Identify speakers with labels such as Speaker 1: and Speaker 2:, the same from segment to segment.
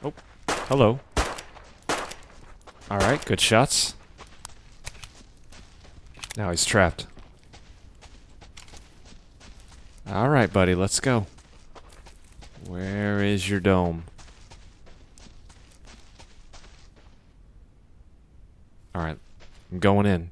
Speaker 1: Oh, hello. Alright, good shots. Now he's trapped. Alright, buddy, let's go. Where is your dome? Alright, I'm going in.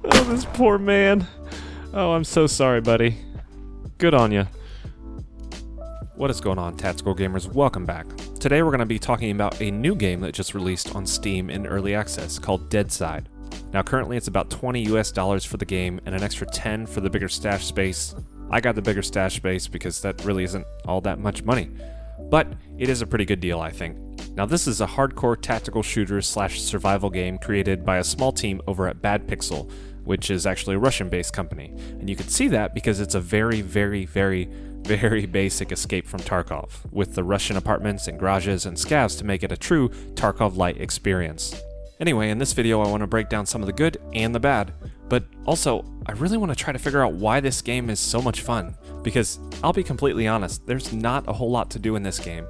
Speaker 1: Oh, this poor man. Oh, I'm so sorry, buddy. Good on ya. What is going on, Tactical Gamers? Welcome back. Today we're going to be talking about a new game that just released on Steam in early access called Deadside. Now currently it's about $20 US for the game and an extra 10 for the bigger stash space. I got the bigger stash space because that really isn't all that much money. But it is a pretty good deal, I think. Now this is a hardcore tactical shooter / survival game created by a small team over at Bad Pixel, which is actually a Russian-based company. And you can see that because it's a very basic escape from Tarkov, with the Russian apartments and garages and scavs to make it a true Tarkov-light experience. Anyway, in this video I want to break down some of the good and the bad, but also I really want to try to figure out why this game is so much fun, because I'll be completely honest, there's not a whole lot to do in this game.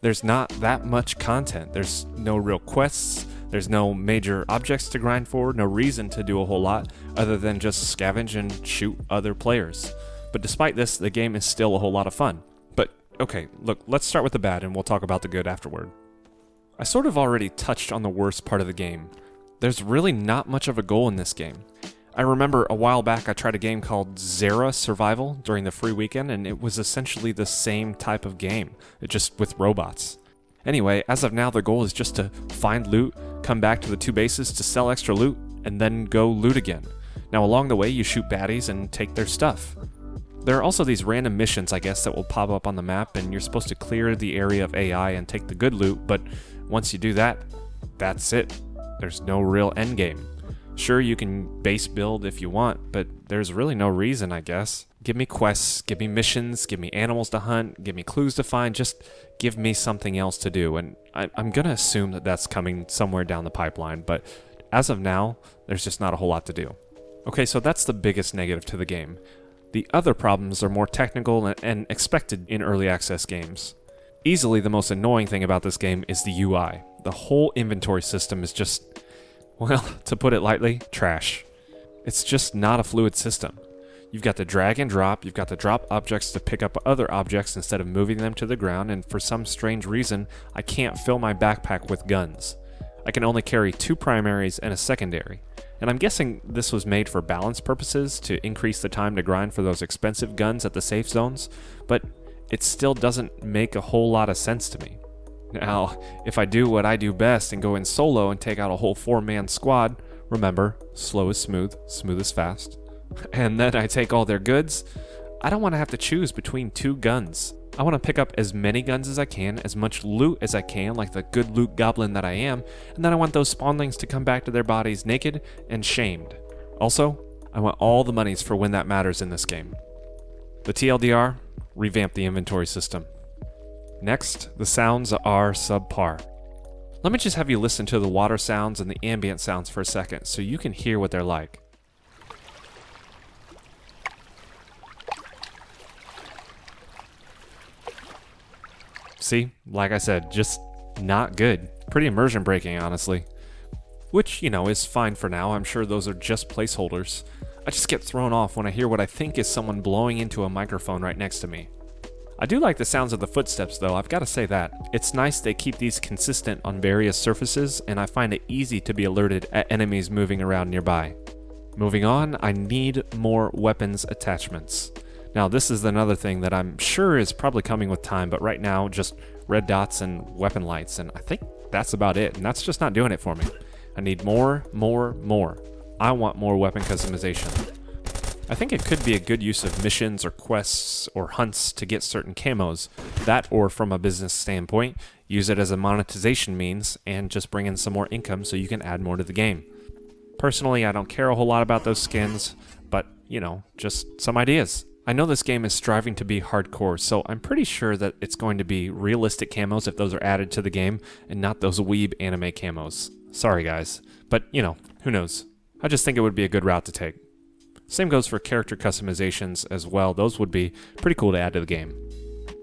Speaker 1: There's not that much content, there's no real quests, there's no major objects to grind for, no reason to do a whole lot other than just scavenge and shoot other players. But despite this, the game is still a whole lot of fun. But okay, look, let's start with the bad and we'll talk about the good afterward. I sort of already touched on the worst part of the game. There's really not much of a goal in this game. I remember a while back I tried a game called Zera Survival during the free weekend, and it was essentially the same type of game, just with robots. Anyway, as of now the goal is just to find loot, come back to the two bases to sell extra loot, and then go loot again. Now along the way you shoot baddies and take their stuff. There are also these random missions, I guess, that will pop up on the map, and you're supposed to clear the area of AI and take the good loot, but once you do that, that's it. There's no real end game. Sure, you can base build if you want, but there's really no reason, I guess. Give me quests, give me missions, give me animals to hunt, give me clues to find, just give me something else to do, and I'm gonna assume that that's coming somewhere down the pipeline, but as of now, there's just not a whole lot to do. Okay, so that's the biggest negative to the game. The other problems are more technical and expected in early access games. Easily the most annoying thing about this game is the UI. The whole inventory system is just, well, to put it lightly, trash. It's just not a fluid system. You've got to drag and drop, you've got to drop objects to pick up other objects instead of moving them to the ground, and for some strange reason, I can't fill my backpack with guns. I can only carry 2 primaries and a secondary. And I'm guessing this was made for balance purposes to increase the time to grind for those expensive guns at the safe zones, but it still doesn't make a whole lot of sense to me. Now, if I do what I do best and go in solo and take out a whole 4-man squad, remember, slow is smooth, smooth is fast, and then I take all their goods, I don't want to have to choose between 2 guns. I want to pick up as many guns as I can, as much loot as I can, like the good loot goblin that I am, and then I want those spawnlings to come back to their bodies naked and shamed. Also, I want all the monies for when that matters in this game. The TLDR, revamp the inventory system. Next, the sounds are subpar. Let me just have you listen to the water sounds and the ambient sounds for a second so you can hear what they're like. See, like I said, just not good. Pretty immersion breaking, honestly. Which, you know, is fine for now. I'm sure those are just placeholders. I just get thrown off when I hear what I think is someone blowing into a microphone right next to me. I do like the sounds of the footsteps though, I've got to say that. It's nice they keep these consistent on various surfaces, and I find it easy to be alerted at enemies moving around nearby. Moving on, I need more weapons attachments. Now this is another thing that I'm sure is probably coming with time, but right now just red dots and weapon lights, and I think that's about it, and that's just not doing it for me. I need more. I want more weapon customization. I think it could be a good use of missions or quests or hunts to get certain camos. That, or from a business standpoint, use it as a monetization means and just bring in some more income so you can add more to the game. Personally, I don't care a whole lot about those skins, but, you know, just some ideas. I know this game is striving to be hardcore, so I'm pretty sure that it's going to be realistic camos if those are added to the game, and not those weeb anime camos. Sorry guys, but who knows. I just think it would be a good route to take. Same goes for character customizations as well. Those would be pretty cool to add to the game.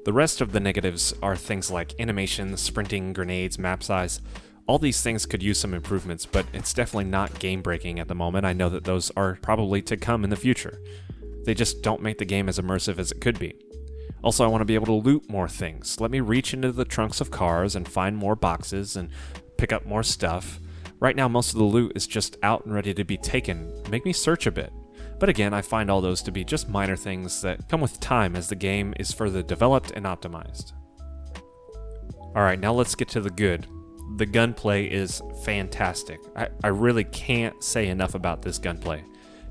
Speaker 1: The rest of the negatives are things like animation, sprinting, grenades, map size. All these things could use some improvements, but it's definitely not game-breaking at the moment. I know that those are probably to come in the future. They just don't make the game as immersive as it could be. Also, I want to be able to loot more things. Let me reach into the trunks of cars and find more boxes and pick up more stuff. Right now, most of the loot is just out and ready to be taken. Make me search a bit. But again, I find all those to be just minor things that come with time as the game is further developed and optimized. Alright, now let's get to the good. The gunplay is fantastic. I really can't say enough about this gunplay.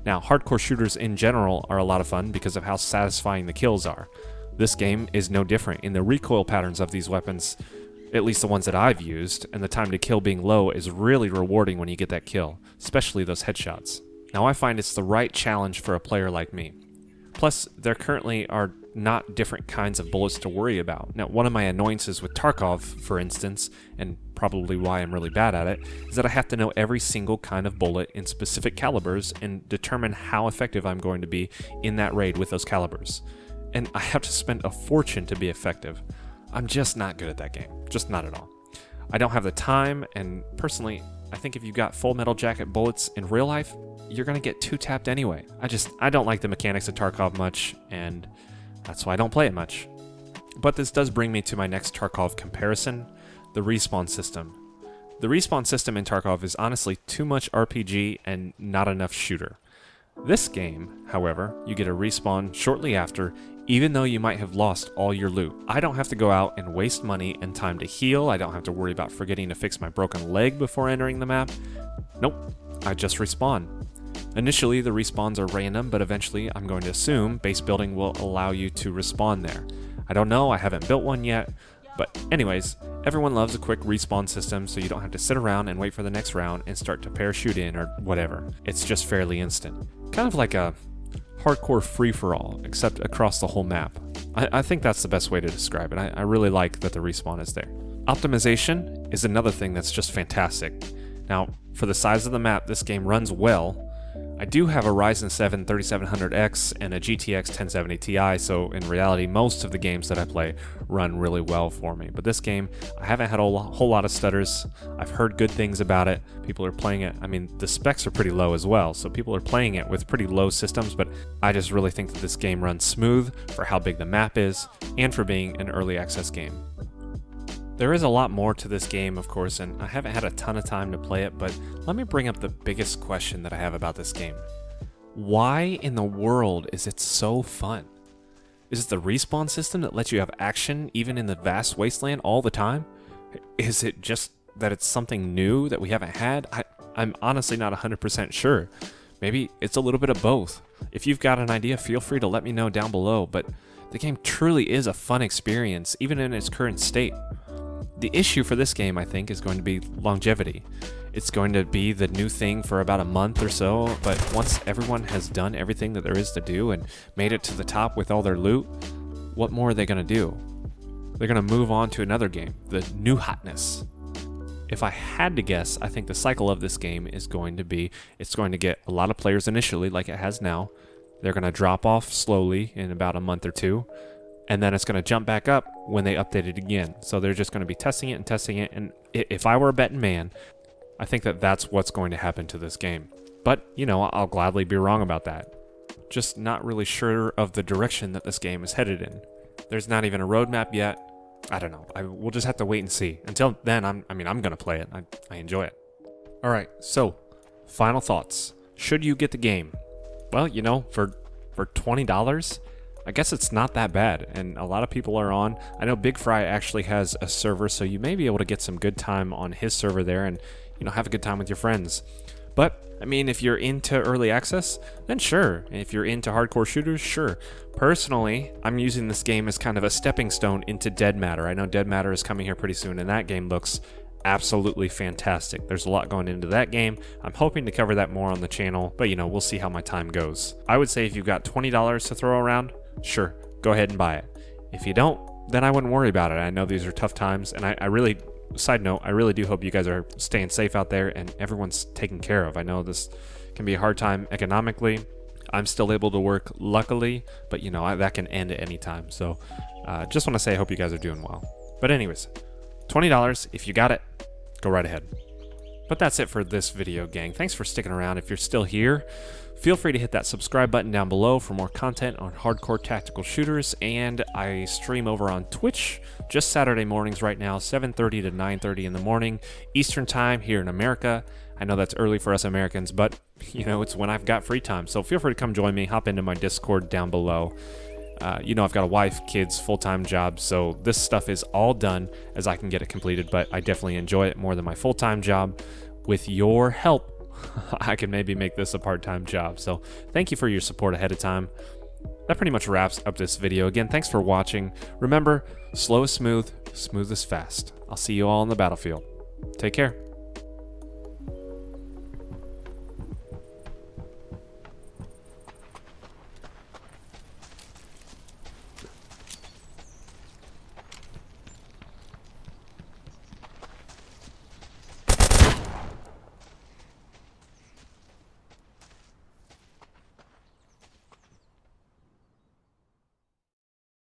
Speaker 1: Now, hardcore shooters in general are a lot of fun because of how satisfying the kills are. This game is no different in the recoil patterns of these weapons, at least the ones that I've used, and the time to kill being low is really rewarding when you get that kill, especially those headshots. Now I find it's the right challenge for a player like me. Plus, there currently are not different kinds of bullets to worry about. Now, one of my annoyances with Tarkov, for instance, and probably why I'm really bad at it, is that I have to know every single kind of bullet in specific calibers and determine how effective I'm going to be in that raid with those calibers. And I have to spend a fortune to be effective. I'm just not good at that game. Just not at all. I don't have the time, and personally, I think if you got Full Metal Jacket bullets in real life, you're going to get two-tapped anyway. I don't like the mechanics of Tarkov much, and that's why I don't play it much. But this does bring me to my next Tarkov comparison, the respawn system. The respawn system in Tarkov is honestly too much RPG and not enough shooter. This game, however, you get a respawn shortly after, even though you might have lost all your loot. I don't have to go out and waste money and time to heal. I don't have to worry about forgetting to fix my broken leg before entering the map. Nope, I just respawn. Initially, the respawns are random, but eventually I'm going to assume base building will allow you to respawn there. I don't know, I haven't built one yet, but anyways, everyone loves a quick respawn system so you don't have to sit around and wait for the next round and start to parachute in or whatever. It's just fairly instant. Kind of like a hardcore free-for-all, except across the whole map. I think that's the best way to describe it. I really like that the respawn is there. Optimization is another thing that's just fantastic. Now, for the size of the map, this game runs well. I do have a Ryzen 7 3700X and a GTX 1070 Ti, so in reality, most of the games that I play run really well for me. But this game, I haven't had a whole lot of stutters. I've heard good things about it. People are playing it. I mean, the specs are pretty low as well, so people are playing it with pretty low systems, but I just really think that this game runs smooth for how big the map is and for being an early access game. There is a lot more to this game, of course, and I haven't had a ton of time to play it, but let me bring up the biggest question that I have about this game. Why in the world is it so fun? Is it the respawn system that lets you have action even in the vast wasteland all the time? Is it just that it's something new that we haven't had? I'm honestly not 100% sure. Maybe it's a little bit of both. If you've got an idea, feel free to let me know down below, but the game truly is a fun experience, even in its current state. The issue for this game, I think, is going to be longevity. It's going to be the new thing for about a month or so, but once everyone has done everything that there is to do and made it to the top with all their loot, what more are they going to do? They're going to move on to another game, the new hotness. If I had to guess, I think the cycle of this game is going to be, it's going to get a lot of players initially, like it has now. They're going to drop off slowly in about a month or two, and then it's going to jump back up when they update it again. So they're just going to be testing it, and if I were a betting man, I think that that's what's going to happen to this game. But, I'll gladly be wrong about that. Just not really sure of the direction that this game is headed in. There's not even a roadmap yet. I don't know. We'll just have to wait and see. Until then, I'm going to play it. I enjoy it. All right, so final thoughts. Should you get the game? Well, for $20, I guess it's not that bad, and a lot of people are on. I know Big Fry actually has a server, so you may be able to get some good time on his server there and, have a good time with your friends. But, if you're into early access, then sure. If you're into hardcore shooters, sure. Personally, I'm using this game as kind of a stepping stone into Dead Matter. I know Dead Matter is coming here pretty soon, and that game looks absolutely fantastic. There's a lot going into that game. I'm hoping to cover that more on the channel, but we'll see how my time goes. I would say if you've got $20 to throw around, sure, go ahead and buy it. If you don't, then I wouldn't worry about it. I know these are tough times, and I really, side note, I really do hope you guys are staying safe out there and everyone's taken care of. I know this can be a hard time economically. I'm still able to work, luckily, but you know, that can end at any time. So just want to say I hope you guys are doing well. But anyways, $20, if you got it, go right ahead. But that's it for this video, gang. Thanks for sticking around. If you're still here, feel free to hit that subscribe button down below for more content on hardcore tactical shooters, and I stream over on Twitch just Saturday mornings right now, 7:30 to 9:30 in the morning, Eastern time here in America. I know that's early for us Americans, but you know, it's when I've got free time. So feel free to come join me, hop into my Discord down below. You know, I've got a wife, kids, full-time job, so this stuff is all done as I can get it completed, but I definitely enjoy it more than my full-time job. With your help, I can maybe make this a part-time job. So thank you for your support ahead of time. That pretty much wraps up this video. Again, thanks for watching. Remember, slow is smooth, smooth is fast. I'll see you all on the battlefield. Take care.